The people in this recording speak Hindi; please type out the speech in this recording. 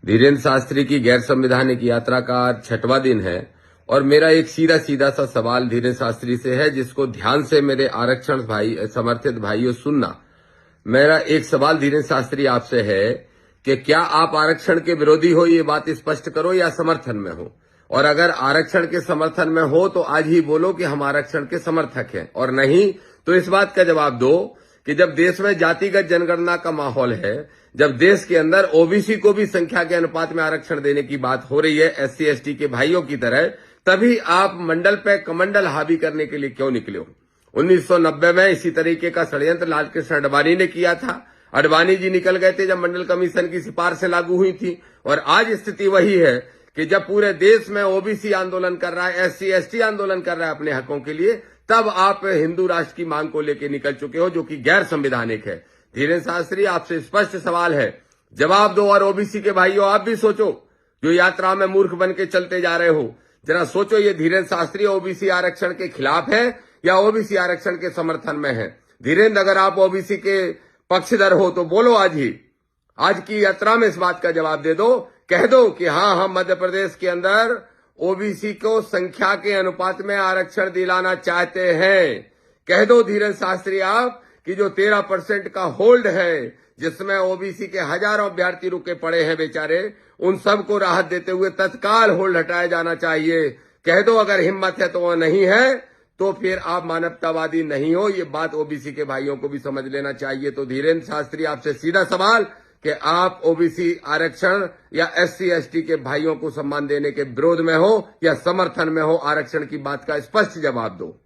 धीरेन्द्र शास्त्री की गैर संवैधानिक यात्रा का आज 6वां दिन है और मेरा एक सीधा सीधा सा सवाल धीरेन्द्र शास्त्री से है, जिसको ध्यान से मेरे आरक्षण भाई समर्थित भाइयों सुनना। मेरा एक सवाल धीरेन्द्र शास्त्री आपसे है कि क्या आप आरक्षण के विरोधी हो, ये बात स्पष्ट करो, या समर्थन में हो। और अगर आरक्षण के समर्थन में हो तो आज ही बोलो कि हम आरक्षण के समर्थक हैं, और नहीं तो इस बात का जवाब दो कि जब देश में जातिगत जनगणना का माहौल है, जब देश के अंदर ओबीसी को भी संख्या के अनुपात में आरक्षण देने की बात हो रही है एससी एसटी के भाइयों की तरह, तभी आप मंडल पे कमंडल हावी करने के लिए क्यों निकले हो। 1990 में इसी तरीके का षड्यंत्र लालकृष्ण आडवाणी ने किया था। आडवाणी जी निकल गए थे जब मंडल कमीशन की सिफारिशें लागू हुई थी, और आज स्थिति वही है कि जब पूरे देश में ओबीसी आंदोलन कर रहा है, एससी एसटी आंदोलन कर रहा है अपने हकों के लिए, तब आप हिंदू राष्ट्र की मांग को लेकर निकल चुके हो, जो कि गैर संवैधानिक है। धीरेन्द्र शास्त्री, आपसे स्पष्ट सवाल है, जवाब दो। और ओबीसी के भाइयों, आप भी सोचो, जो यात्रा में मूर्ख बन के चलते जा रहे हो, जरा सोचो, ये धीरेन्द्र शास्त्री ओबीसी आरक्षण के खिलाफ है या ओबीसी आरक्षण के समर्थन में है। धीरेन्द्र, अगर आप ओबीसी के पक्षधर हो तो बोलो, आज ही आज की यात्रा में इस बात का जवाब दे दो, कह दो कि हाँ, हम मध्य प्रदेश के अंदर ओबीसी को संख्या के अनुपात में आरक्षण दिलाना चाहते हैं। कह दो धीरेन्द्र शास्त्री आप कि जो 13% का होल्ड है, जिसमें ओबीसी के हजारों अभ्यर्थी रुके पड़े हैं बेचारे, उन सबको राहत देते हुए तत्काल होल्ड हटाया जाना चाहिए। कह दो, अगर हिम्मत है तो वो नहीं है तो फिर आप मानवतावादी नहीं हो। ये बात ओबीसी के भाइयों को भी समझ लेना चाहिए। तो धीरेन्द्र शास्त्री, आपसे सीधा सवाल कि आप ओबीसी आरक्षण या एससी एसटी के भाइयों को सम्मान देने के विरोध में हो या समर्थन में हो, आरक्षण की बात का स्पष्ट जवाब दो।